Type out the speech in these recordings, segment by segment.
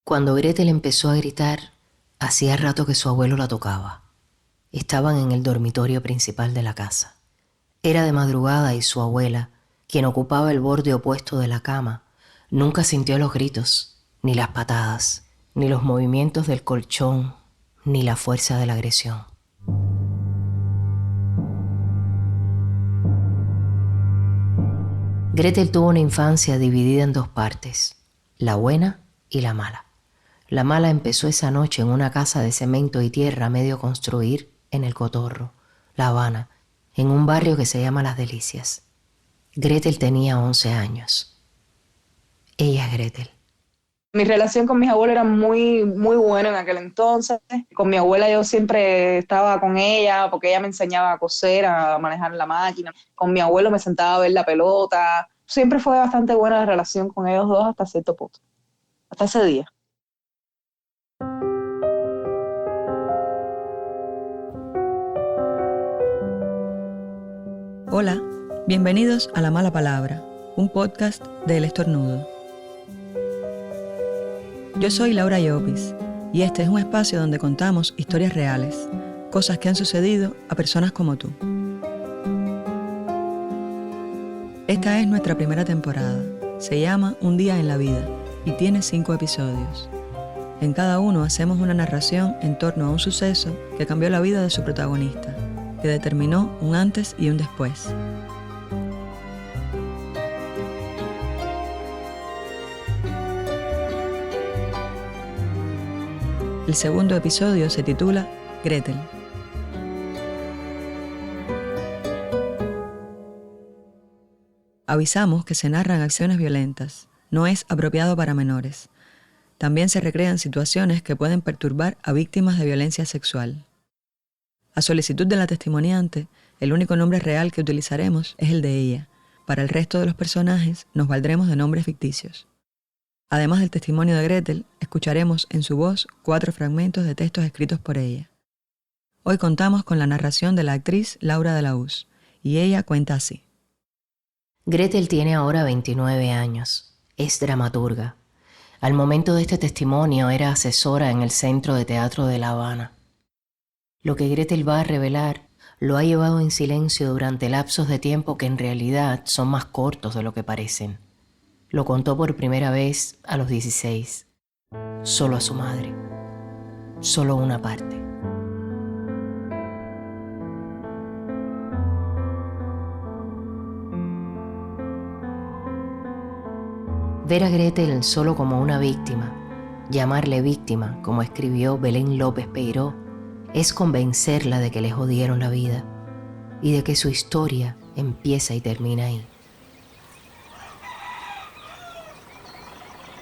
Cuando Gretel empezó a gritar, hacía rato que su abuelo la tocaba. Estaban en el dormitorio principal de la casa. Era de madrugada y su abuela, quien ocupaba el borde opuesto de la cama, nunca sintió los gritos, ni las patadas, ni los movimientos del colchón, ni la fuerza de la agresión. Gretel tuvo una infancia dividida en dos partes, la buena y la mala. La mala empezó esa noche en una casa de cemento y tierra a medio construir en El Cotorro, La Habana, en un barrio que se llama Las Delicias. Gretel tenía 11 años. Ella es Gretel. Mi relación con mis abuelos era muy, muy buena en aquel entonces. Con mi abuela yo siempre estaba con ella porque ella me enseñaba a coser, a manejar la máquina. Con mi abuelo me sentaba a ver la pelota. Siempre fue bastante buena la relación con ellos dos hasta cierto punto, hasta ese día. Hola, bienvenidos a La Mala Palabra, un podcast de El Estornudo. Yo soy Laura Llopis y este es un espacio donde contamos historias reales, cosas que han sucedido a personas como tú. Esta es nuestra primera temporada. Se llama Un día en la vida y tiene 5 episodios. En cada uno hacemos una narración en torno a un suceso que cambió la vida de su protagonista, que determinó un antes y un después. El segundo episodio se titula Gretel. Avisamos que se narran acciones violentas. No es apropiado para menores. También se recrean situaciones que pueden perturbar a víctimas de violencia sexual. A solicitud de la testimoniante, el único nombre real que utilizaremos es el de ella. Para el resto de los personajes nos valdremos de nombres ficticios. Además del testimonio de Gretel, escucharemos en su voz 4 fragmentos de textos escritos por ella. Hoy contamos con la narración de la actriz Laura de la Hoz, y ella cuenta así. Gretel tiene ahora 29 años. Es dramaturga. Al momento de este testimonio era asesora en el Centro de Teatro de La Habana. Lo que Gretel va a revelar lo ha llevado en silencio durante lapsos de tiempo que en realidad son más cortos de lo que parecen. Lo contó por primera vez a los 16, solo a su madre, solo una parte. Ver a Gretel solo como una víctima, llamarle víctima, como escribió Belén López Peiró, es convencerla de que le jodieron la vida y de que su historia empieza y termina ahí.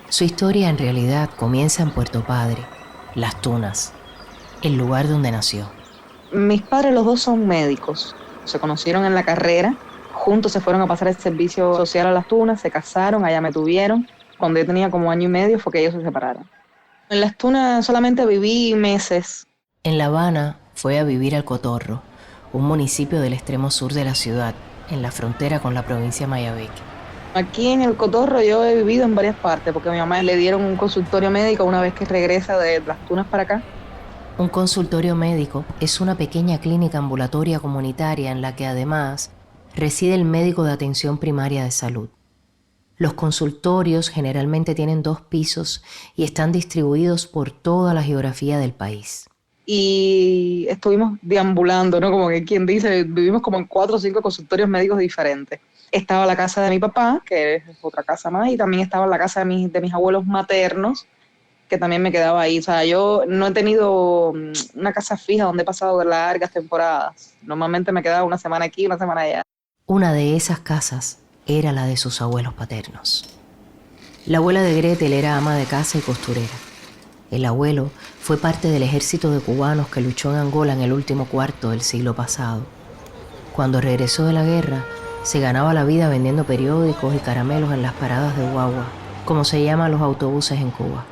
Su historia en realidad comienza en Puerto Padre, Las Tunas, el lugar donde nació. Mis padres los dos son médicos. Se conocieron en la carrera. Juntos se fueron a pasar el servicio social a Las Tunas, se casaron, allá me tuvieron. Cuando yo tenía como 1 año y medio fue que ellos se separaron. En Las Tunas solamente viví meses. En La Habana fue a vivir al Cotorro, un municipio del extremo sur de la ciudad, en la frontera con la provincia Mayabeque. Aquí en El Cotorro yo he vivido en varias partes porque a mi mamá le dieron un consultorio médico una vez que regresa de Las Tunas para acá. Un consultorio médico es una pequeña clínica ambulatoria comunitaria en la que además reside el médico de atención primaria de salud. Los consultorios generalmente tienen 2 pisos y están distribuidos por toda la geografía del país. Y estuvimos deambulando, ¿no? Como que quien dice, vivimos como en 4 o 5 consultorios médicos diferentes. Estaba la casa de mi papá, que es otra casa más, y también estaba la casa de mis abuelos maternos, que también me quedaba ahí. O sea, yo no he tenido una casa fija donde he pasado largas temporadas. Normalmente me quedaba una semana aquí, una semana allá. Una de esas casas era la de sus abuelos paternos. La abuela de Gretel era ama de casa y costurera. El abuelo fue parte del ejército de cubanos que luchó en Angola en el último cuarto del siglo pasado. Cuando regresó de la guerra, se ganaba la vida vendiendo periódicos y caramelos en las paradas de guagua, como se llaman los autobuses en Cuba.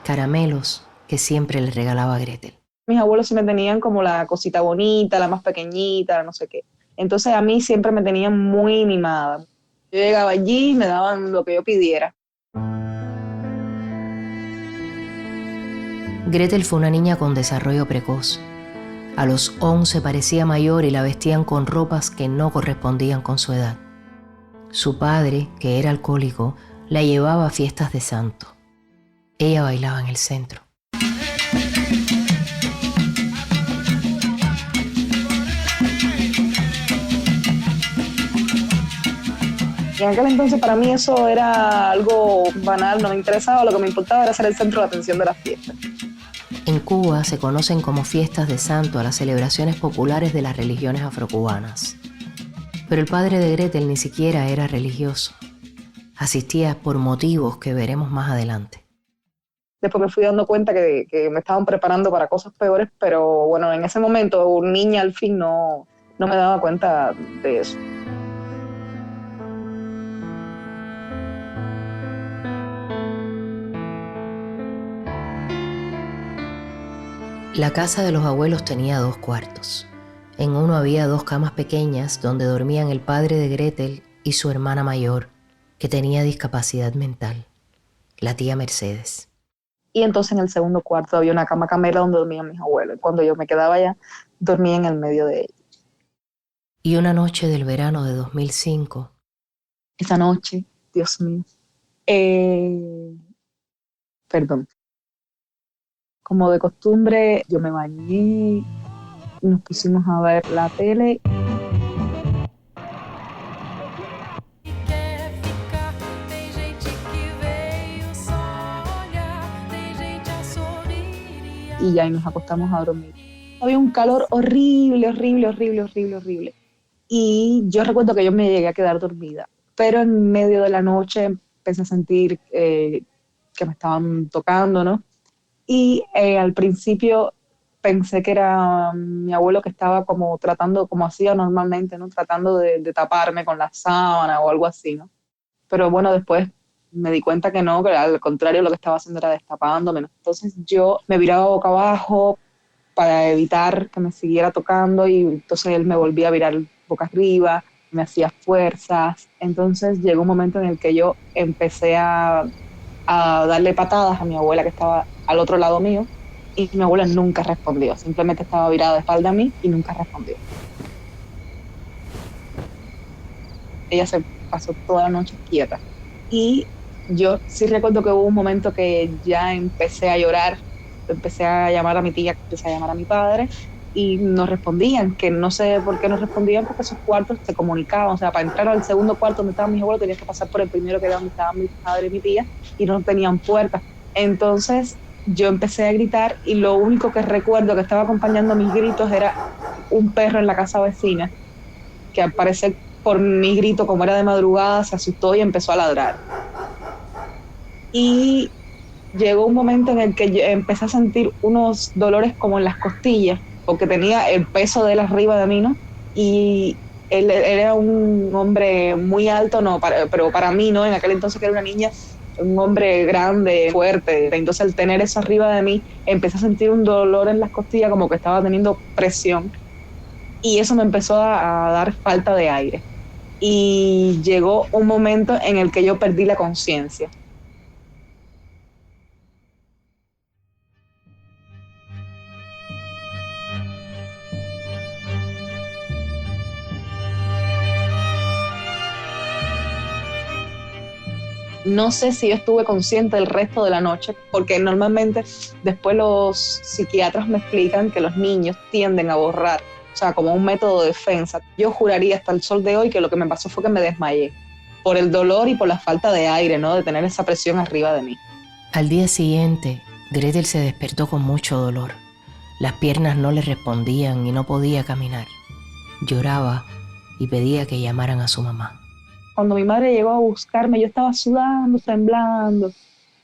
Caramelos que siempre le regalaba a Gretel. Mis abuelos sí me tenían como la cosita bonita, la más pequeñita, no sé qué. Entonces a mí siempre me tenían muy mimada. Yo llegaba allí y me daban lo que yo pidiera. Gretel fue una niña con desarrollo precoz. A los 11 parecía mayor y la vestían con ropas que no correspondían con su edad. Su padre, que era alcohólico, la llevaba a fiestas de santo. Ella bailaba en el centro. Y en aquel entonces para mí eso era algo banal, no me interesaba, lo que me importaba era ser el centro de atención de las fiestas. En Cuba se conocen como fiestas de santo a las celebraciones populares de las religiones afrocubanas. Pero el padre de Gretel ni siquiera era religioso. Asistía por motivos que veremos más adelante. Después me fui dando cuenta que me estaban preparando para cosas peores, pero bueno, en ese momento, un niña al fin no me daba cuenta de eso. La casa de los abuelos tenía 2 cuartos. En uno había 2 camas pequeñas donde dormían el padre de Gretel y su hermana mayor, que tenía discapacidad mental, la tía Mercedes. Y entonces en el segundo cuarto había una cama camela donde dormían mis abuelos. Cuando yo me quedaba allá, dormía en el medio de ellos. Y una noche del verano de 2005... Esa noche, Dios mío. Perdón. Como de costumbre, yo me bañé, nos pusimos a ver la tele. Y ya, y nos acostamos a dormir. Había un calor horrible, horrible, horrible, horrible, horrible. Y yo recuerdo que yo me llegué a quedar dormida, pero en medio de la noche empecé a sentir que me estaban tocando, ¿no? Y al principio pensé que era mi abuelo que estaba como tratando, como hacía normalmente, ¿no? Tratando de taparme con la sábana o algo así, ¿no? Pero bueno, después me di cuenta que no, que al contrario lo que estaba haciendo era destapándome, ¿no? Entonces yo me viraba boca abajo para evitar que me siguiera tocando y entonces él me volvía a virar boca arriba, me hacía fuerzas. Entonces llegó un momento en el que yo empecé a darle patadas a mi abuela que estaba al otro lado mío y mi abuela nunca respondió, simplemente estaba virada de espalda a mí y nunca respondió. Ella se pasó toda la noche quieta y yo sí recuerdo que hubo un momento que ya empecé a llorar, empecé a llamar a mi tía, empecé a llamar a mi padre y no respondían, que no sé por qué no respondían, porque esos cuartos se comunicaban, o sea, para entrar al segundo cuarto donde estaban mis abuelos tenías que pasar por el primero que era donde estaban mi padre y mi tía y no tenían puertas. Entonces yo empecé a gritar y lo único que recuerdo que estaba acompañando mis gritos era un perro en la casa vecina que al parecer por mi grito, como era de madrugada, se asustó y empezó a ladrar. Y llegó un momento en el que yo empecé a sentir unos dolores como en las costillas, porque tenía el peso de él arriba de mí, ¿no? Y él era un hombre muy alto, pero para mí, ¿no? En aquel entonces que era una niña, un hombre grande, fuerte. Entonces al tener eso arriba de mí, empecé a sentir un dolor en las costillas, como que estaba teniendo presión. Y eso me empezó a dar falta de aire. Y llegó un momento en el que yo perdí la conciencia. No sé si yo estuve consciente el resto de la noche, porque normalmente después los psiquiatras me explican que los niños tienden a borrar, o sea, como un método de defensa. Yo juraría hasta el sol de hoy que lo que me pasó fue que me desmayé, por el dolor y por la falta de aire, ¿no? De tener esa presión arriba de mí. Al día siguiente, Gretel se despertó con mucho dolor. Las piernas no le respondían y no podía caminar. Lloraba y pedía que llamaran a su mamá. Cuando mi madre llegó a buscarme, yo estaba sudando, temblando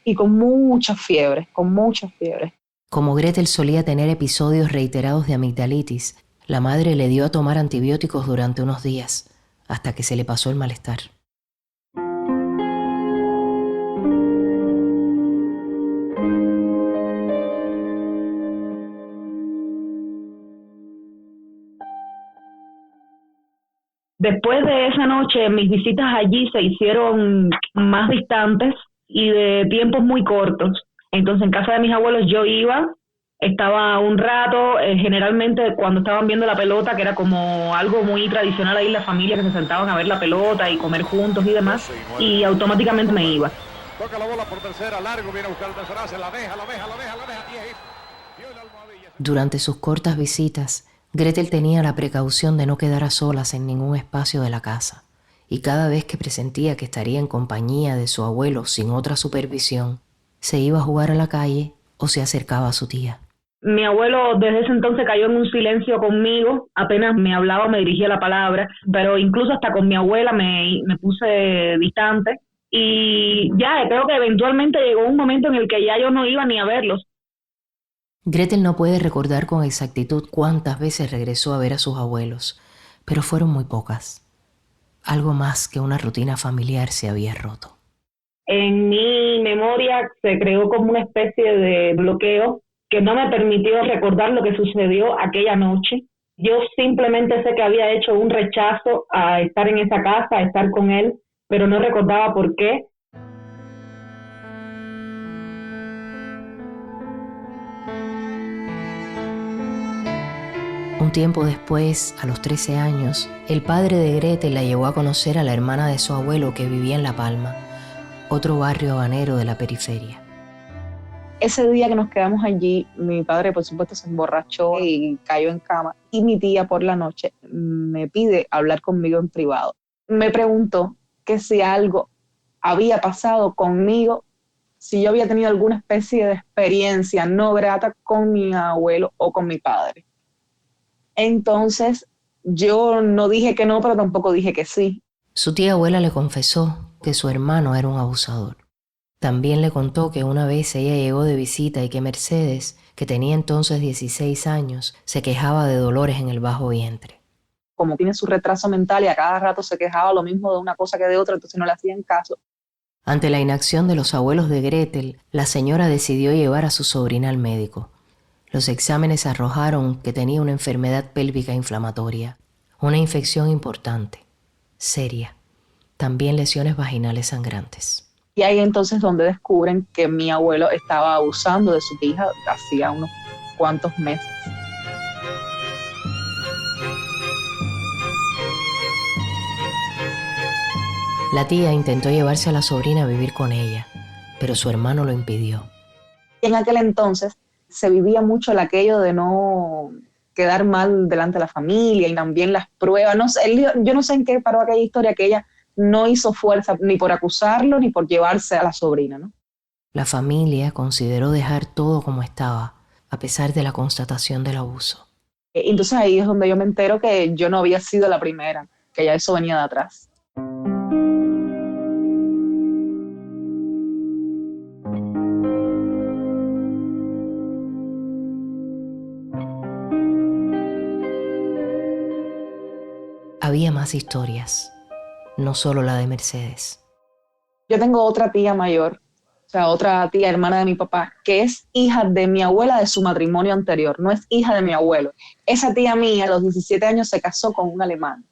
y con mucha fiebre, con mucha fiebre. Como Gretel solía tener episodios reiterados de amigdalitis, la madre le dio a tomar antibióticos durante unos días, hasta que se le pasó el malestar. Después de esa noche, mis visitas allí se hicieron más distantes y de tiempos muy cortos. Entonces en casa de mis abuelos yo iba, estaba un rato, generalmente cuando estaban viendo la pelota, que era como algo muy tradicional ahí en la familia, que se sentaban a ver la pelota y comer juntos y demás, y automáticamente me iba. Toca la bola por tercera, largo, viene a buscar el tercera, se la deja, y ahí dio la almohadilla. Durante sus cortas visitas, Gretel tenía la precaución de no quedar a solas en ningún espacio de la casa, y cada vez que presentía que estaría en compañía de su abuelo sin otra supervisión, se iba a jugar a la calle o se acercaba a su tía. Mi abuelo desde ese entonces cayó en un silencio conmigo, apenas me hablaba o me dirigía la palabra, pero incluso hasta con mi abuela me puse distante, y ya creo que eventualmente llegó un momento en el que ya yo no iba ni a verlos. Gretel no puede recordar con exactitud cuántas veces regresó a ver a sus abuelos, pero fueron muy pocas. Algo más que una rutina familiar se había roto. En mi memoria se creó como una especie de bloqueo que no me permitió recordar lo que sucedió aquella noche. Yo simplemente sé que había hecho un rechazo a estar en esa casa, a estar con él, pero no recordaba por qué. Un tiempo después, a los 13 años, el padre de Gretel la llevó a conocer a la hermana de su abuelo que vivía en La Palma, otro barrio habanero de la periferia. Ese día que nos quedamos allí, mi padre, por supuesto, se emborrachó y cayó en cama. Y mi tía, por la noche, me pide hablar conmigo en privado. Me preguntó que si algo había pasado conmigo, si yo había tenido alguna especie de experiencia no grata con mi abuelo o con mi padre. Entonces, yo no dije que no, pero tampoco dije que sí. Su tía abuela le confesó que su hermano era un abusador. También le contó que una vez ella llegó de visita y que Mercedes, que tenía entonces 16 años, se quejaba de dolores en el bajo vientre. Como tiene su retraso mental y a cada rato se quejaba lo mismo de una cosa que de otra, entonces no le hacían caso. Ante la inacción de los abuelos de Gretel, la señora decidió llevar a su sobrina al médico. Los exámenes arrojaron que tenía una enfermedad pélvica inflamatoria, una infección importante, seria, también lesiones vaginales sangrantes. Y ahí entonces donde descubren que mi abuelo estaba abusando de su hija hacía unos cuantos meses. La tía intentó llevarse a la sobrina a vivir con ella, pero su hermano lo impidió. En aquel entonces se vivía mucho aquello de no quedar mal delante de la familia y también las pruebas. No sé, yo no sé en qué paró aquella historia, que ella no hizo fuerza ni por acusarlo ni por llevarse a la sobrina, ¿no? La familia consideró dejar todo como estaba, a pesar de la constatación del abuso. Entonces ahí es donde yo me entero que yo no había sido la primera, que ya eso venía de atrás. Había más historias, no solo la de Mercedes. Yo tengo otra tía mayor, o sea, otra tía hermana de mi papá, que es hija de mi abuela de su matrimonio anterior, no es hija de mi abuelo. Esa tía mía a los 17 años se casó con un alemán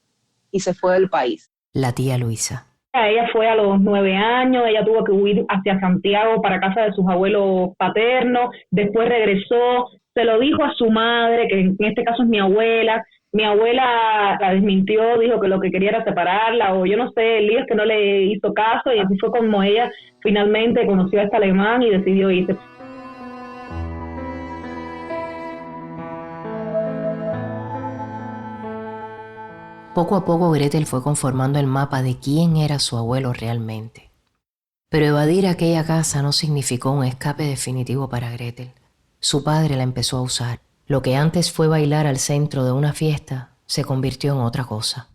y se fue del país. La tía Luisa. Ella fue a los 9 años, ella tuvo que huir hacia Santiago para casa de sus abuelos paternos, después regresó, se lo dijo a su madre, que en este caso es mi abuela la desmintió, dijo que lo que quería era separarla, o yo no sé, el lío es que no le hizo caso, y así fue como ella finalmente conoció a este alemán y decidió irse. Poco a poco Gretel fue conformando el mapa de quién era su abuelo realmente. Pero evadir aquella casa no significó un escape definitivo para Gretel. Su padre la empezó a usar. Lo que antes fue bailar al centro de una fiesta se convirtió en otra cosa.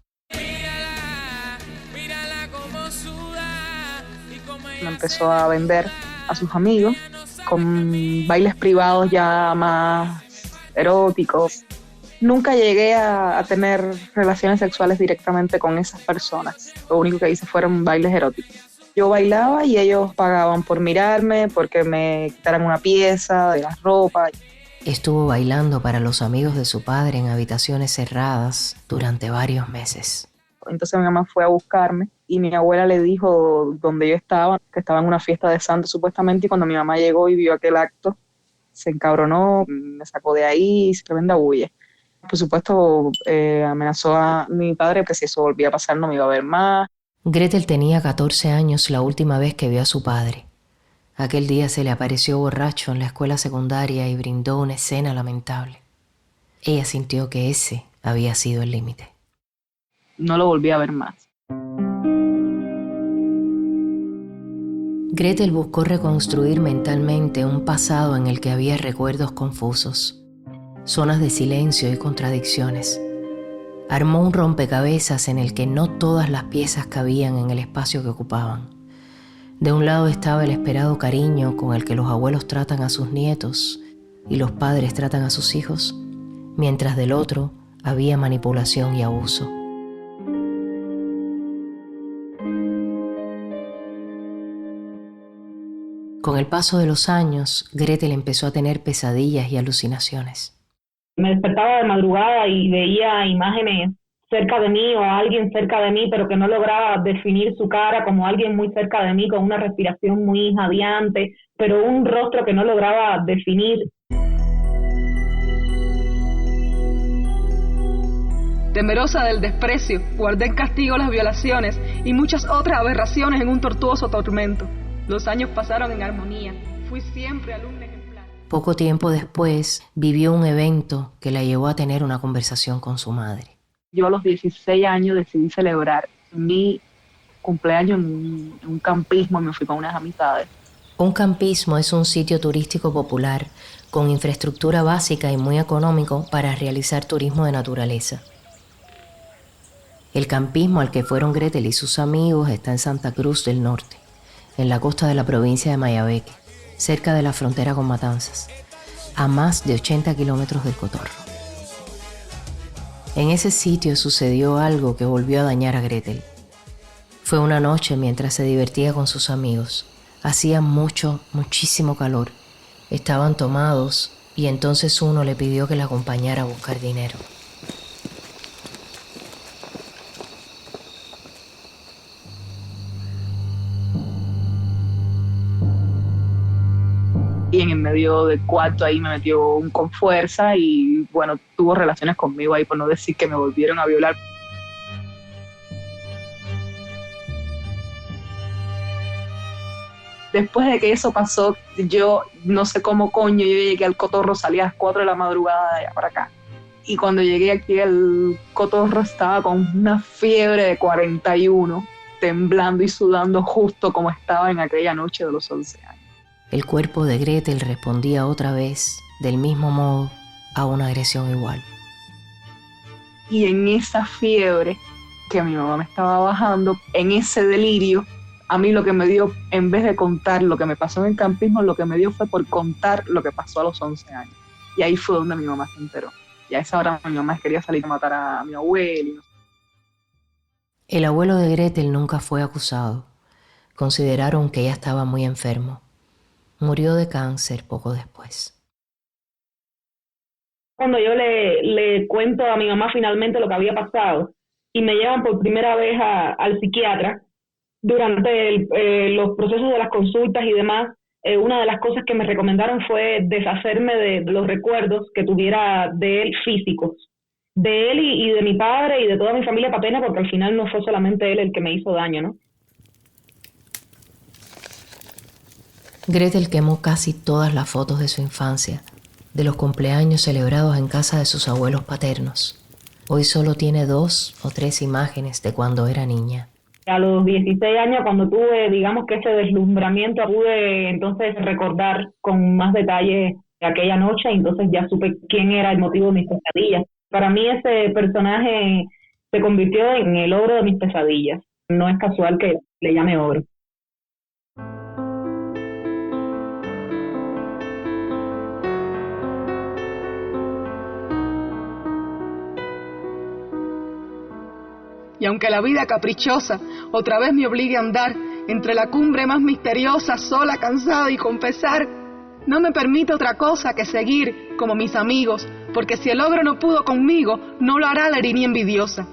Me empezó a vender a sus amigos con bailes privados ya más eróticos. Nunca llegué a tener relaciones sexuales directamente con esas personas. Lo único que hice fueron bailes eróticos. Yo bailaba y ellos pagaban por mirarme, porque me quitaran una pieza de la ropa. Estuvo bailando para los amigos de su padre en habitaciones cerradas durante varios meses. Entonces mi mamá fue a buscarme y mi abuela le dijo donde yo estaba, que estaba en una fiesta de santo supuestamente, y cuando mi mamá llegó y vio aquel acto, se encabronó, me sacó de ahí y se tremenda bulla. Por supuesto, amenazó a mi padre que si eso volvía a pasar no me iba a ver más. Gretel tenía 14 años la última vez que vio a su padre. Aquel día se le apareció borracho en la escuela secundaria y brindó una escena lamentable. Ella sintió que ese había sido el límite. No lo volví a ver más. Gretel buscó reconstruir mentalmente un pasado en el que había recuerdos confusos, zonas de silencio y contradicciones. Armó un rompecabezas en el que no todas las piezas cabían en el espacio que ocupaban. De un lado estaba el esperado cariño con el que los abuelos tratan a sus nietos y los padres tratan a sus hijos, mientras del otro había manipulación y abuso. Con el paso de los años, Gretel empezó a tener pesadillas y alucinaciones. Me despertaba de madrugada y veía imágenes cerca de mí o a alguien cerca de mí, pero que no lograba definir su cara como alguien muy cerca de mí, con una respiración muy jadeante, pero un rostro que no lograba definir. Temerosa del desprecio, guardé en castigo las violaciones y muchas otras aberraciones en un tortuoso tormento. Los años pasaron en armonía, fui siempre alumna ejemplar. Poco tiempo después, vivió un evento que la llevó a tener una conversación con su madre. Yo a los 16 años decidí celebrar mi cumpleaños en un campismo y me fui con unas amistades. Un campismo es un sitio turístico popular con infraestructura básica y muy económico para realizar turismo de naturaleza. El campismo al que fueron Gretel y sus amigos está en Santa Cruz del Norte, en la costa de la provincia de Mayabeque, cerca de la frontera con Matanzas, a más de 80 kilómetros del Cotorro. En ese sitio sucedió algo que volvió a dañar a Gretel. Fue una noche mientras se divertía con sus amigos. Hacía muchísimo calor. Estaban tomados y entonces uno le pidió que la acompañara a buscar dinero. Y en el medio del cuarto ahí me metió con fuerza y bueno, tuvo relaciones conmigo ahí, por no decir que me volvieron a violar. Después de que eso pasó, yo no sé cómo coño, yo llegué al Cotorro, salí a las 4 de la madrugada de allá para acá. Y cuando llegué aquí al Cotorro estaba con una fiebre de 41, temblando y sudando justo como estaba en aquella noche de los 11 años. El cuerpo de Gretel respondía otra vez, del mismo modo, a una agresión igual. Y en esa fiebre que mi mamá me estaba bajando, en ese delirio, a mí lo que me dio, en vez de contar lo que me pasó en el campismo, lo que me dio fue por contar lo que pasó a los 11 años. Y ahí fue donde mi mamá se enteró. Y a esa hora mi mamá quería salir a matar a mi abuelo. Y no sé. El abuelo de Gretel nunca fue acusado. Consideraron que ella estaba muy enfermo. Murió de cáncer poco después. Cuando yo le cuento a mi mamá finalmente lo que había pasado y me llevan por primera vez al psiquiatra, durante los procesos de las consultas y demás, una de las cosas que me recomendaron fue deshacerme de los recuerdos que tuviera de él físicos, de él y de mi padre y de toda mi familia paterna, porque al final no fue solamente él el que me hizo daño, ¿no? Gretel quemó casi todas las fotos de su infancia, de los cumpleaños celebrados en casa de sus abuelos paternos. Hoy solo tiene 2 o 3 imágenes de cuando era niña. A los 16 años, cuando tuve, digamos que ese deslumbramiento, pude entonces recordar con más detalle aquella noche, y entonces ya supe quién era el motivo de mis pesadillas. Para mí ese personaje se convirtió en el ogro de mis pesadillas. No es casual que le llame ogro. Y aunque la vida caprichosa otra vez me obligue a andar entre la cumbre más misteriosa, sola, cansada y con pesar, no me permite otra cosa que seguir como mis amigos, porque si el ogro no pudo conmigo, no lo hará la Erini envidiosa.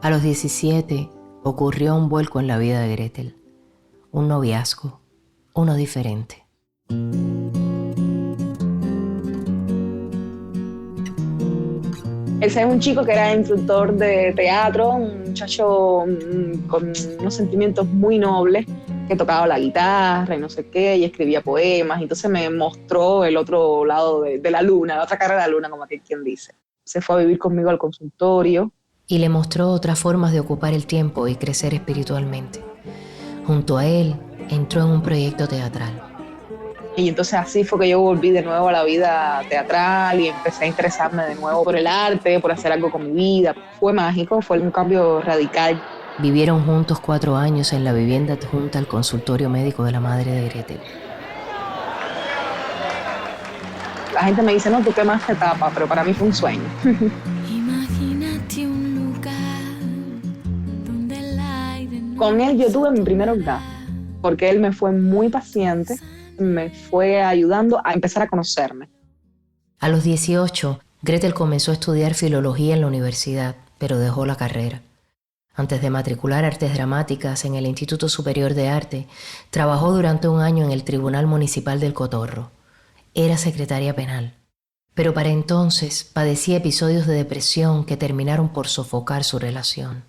A los 17 ocurrió un vuelco en la vida de Gretel, un noviazgo, uno diferente. Él es un chico que era instructor de teatro, un muchacho con unos sentimientos muy nobles, que tocaba la guitarra y no sé qué, y escribía poemas, y entonces me mostró el otro lado de la luna, la otra cara de la luna, como aquel quien dice. Se fue a vivir conmigo al consultorio. Y le mostró otras formas de ocupar el tiempo y crecer espiritualmente. Junto a él, entró en un proyecto teatral. Y entonces así fue que yo volví de nuevo a la vida teatral y empecé a interesarme de nuevo por el arte, por hacer algo con mi vida. Fue mágico, fue un cambio radical. Vivieron juntos 4 años en la vivienda adjunta al consultorio médico de la madre de Gretel. La gente me dice, no, tú quemaste etapa, pero para mí fue un sueño. Imagínate un lugar donde el aire no... Con él yo tuve mi primer orgasmo, porque él me fue muy paciente, me fue ayudando a empezar a conocerme. A los 18, Gretel comenzó a estudiar filología en la universidad, pero dejó la carrera. Antes de matricular artes dramáticas en el Instituto Superior de Arte, trabajó durante un año en el Tribunal Municipal del Cotorro. Era secretaria penal, pero para entonces padecía episodios de depresión que terminaron por sofocar su relación.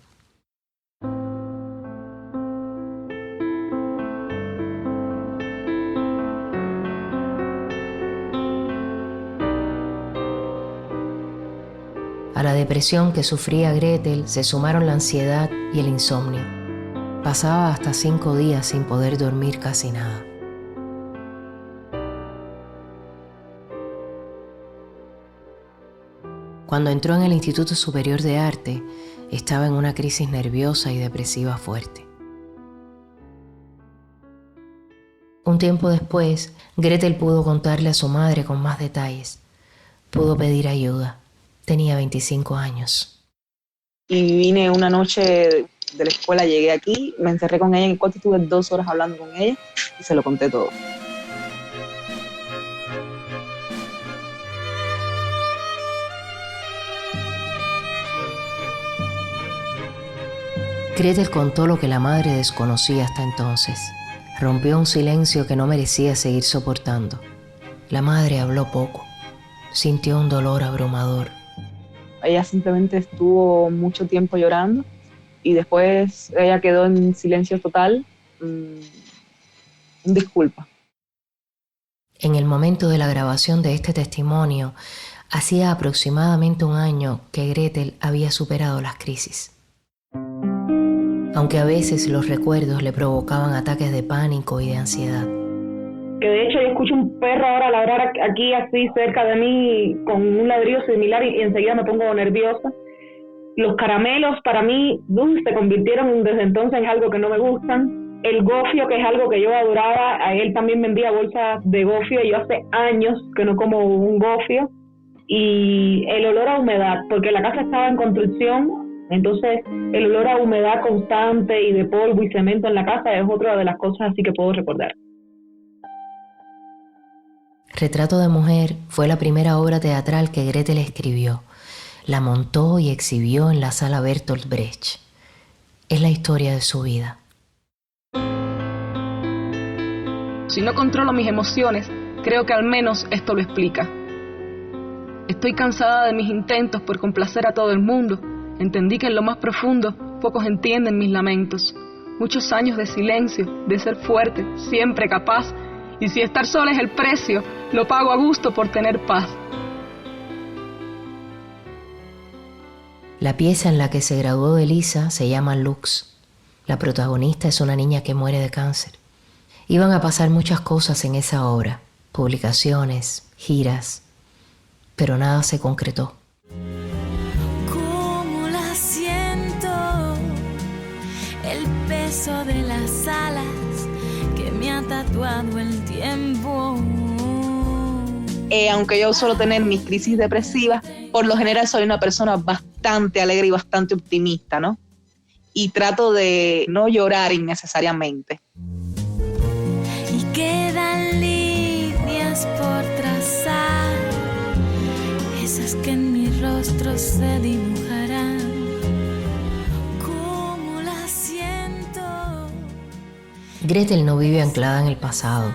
A la depresión que sufría Gretel se sumaron la ansiedad y el insomnio. Pasaba hasta 5 días sin poder dormir casi nada. Cuando entró en el Instituto Superior de Arte, estaba en una crisis nerviosa y depresiva fuerte. Un tiempo después, Gretel pudo contarle a su madre con más detalles. Pudo pedir ayuda. Tenía 25 años. Y vine una noche de la escuela, llegué aquí, me encerré con ella en el cuarto, estuve 2 horas hablando con ella y se lo conté todo. Gretel contó lo que la madre desconocía hasta entonces. Rompió un silencio que no merecía seguir soportando. La madre habló poco. Sintió un dolor abrumador. Ella simplemente estuvo mucho tiempo llorando y después ella quedó en silencio total. Disculpa. En el momento de la grabación de este testimonio, hacía aproximadamente un año que Gretel había superado las crisis. Aunque a veces los recuerdos le provocaban ataques de pánico y de ansiedad. Que de hecho yo escucho un perro ahora ladrar aquí así cerca de mí con un ladrido similar y enseguida me pongo nerviosa. Los caramelos para mí se convirtieron desde entonces en algo que no me gustan. El gofio, que es algo que yo adoraba, a él también vendía bolsas de gofio y yo hace años que no como un gofio. Y el olor a humedad, porque la casa estaba en construcción, entonces el olor a humedad constante y de polvo y cemento en la casa es otra de las cosas así que puedo recordar. Retrato de mujer fue la primera obra teatral que Gretel escribió. La montó y exhibió en la sala Bertolt Brecht. Es la historia de su vida. Si no controlo mis emociones, creo que al menos esto lo explica. Estoy cansada de mis intentos por complacer a todo el mundo. Entendí que en lo más profundo pocos entienden mis lamentos. Muchos años de silencio, de ser fuerte, siempre capaz. Y si estar sola es el precio, lo pago a gusto por tener paz. La pieza en la que se graduó Elisa se llama Lux. La protagonista es una niña que muere de cáncer. Iban a pasar muchas cosas en esa obra, publicaciones, giras, pero nada se concretó. Cómo la siento, el peso de las alas que me ha tatuado el tiempo. Aunque yo suelo tener mis crisis depresivas, por lo general soy una persona bastante alegre y bastante optimista, ¿no? Y trato de no llorar innecesariamente. Y quedan líneas por trazar, esas que en mi rostro se dibujarán Gretel no vive anclada en el pasado.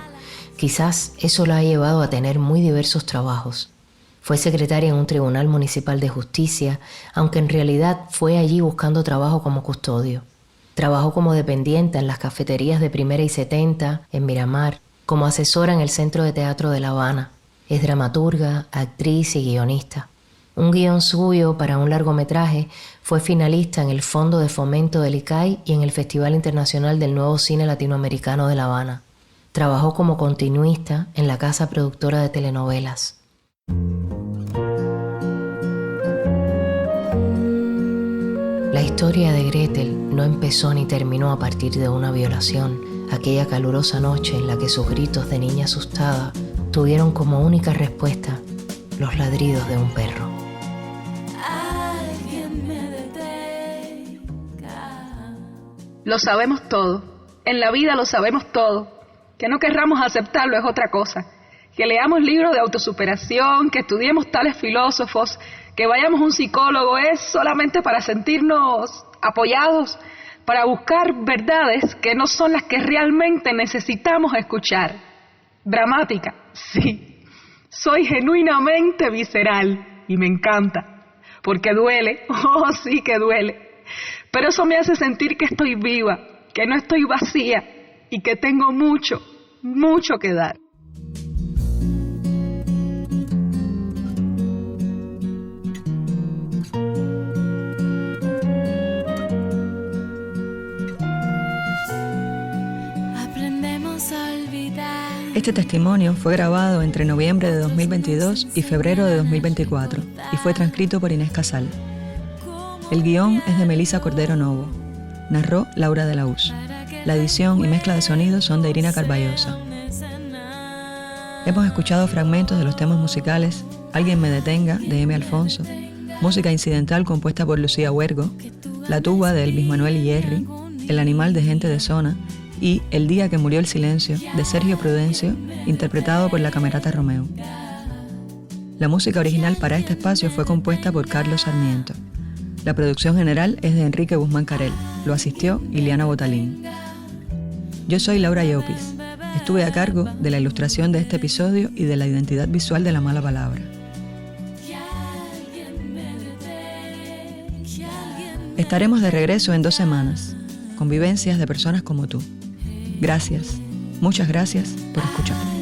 Quizás eso la ha llevado a tener muy diversos trabajos. Fue secretaria en un tribunal municipal de justicia, aunque en realidad fue allí buscando trabajo como custodio. Trabajó como dependiente en las cafeterías de Primera y 70, en Miramar, como asesora en el Centro de Teatro de La Habana. Es dramaturga, actriz y guionista. Un guión suyo para un largometraje fue finalista en el Fondo de Fomento del ICAI y en el Festival Internacional del Nuevo Cine Latinoamericano de La Habana. Trabajó como continuista en la casa productora de telenovelas. La historia de Gretel no empezó ni terminó a partir de una violación, aquella calurosa noche en la que sus gritos de niña asustada tuvieron como única respuesta los ladridos de un perro. Lo sabemos todo. En la vida lo sabemos todo. Que no querramos aceptarlo es otra cosa. Que leamos libros de autosuperación, que estudiemos tales filósofos, que vayamos a un psicólogo es solamente para sentirnos apoyados, para buscar verdades que no son las que realmente necesitamos escuchar. Dramática, sí. Soy genuinamente visceral y me encanta, porque duele, oh sí que duele. Pero eso me hace sentir que estoy viva, que no estoy vacía y que tengo mucho, mucho que dar. Este testimonio fue grabado entre noviembre de 2022 y febrero de 2024 y fue transcrito por Inés Casal. El guión es de Melissa Cordero Novo. Narró Laura de la Uz. La edición y mezcla de sonidos son de Irina Carballosa. Hemos escuchado fragmentos de los temas musicales Alguien me detenga, de M. Alfonso, música incidental compuesta por Lucía Huergo, La tuba de Elvis Manuel y Jerry, El animal de Gente de Zona y El día que murió el silencio, de Sergio Prudencio, interpretado por la Camerata Romeo. La música original para este espacio fue compuesta por Carlos Sarmiento. La producción general es de Enrique Guzmán Carel. Lo asistió Iliana Botalín. Yo soy Laura Llopis. Estuve a cargo de la ilustración de este episodio y de la identidad visual de La Mala Palabra. Estaremos de regreso en 2 semanas, con vivencias de personas como tú. Gracias, muchas gracias por escuchar.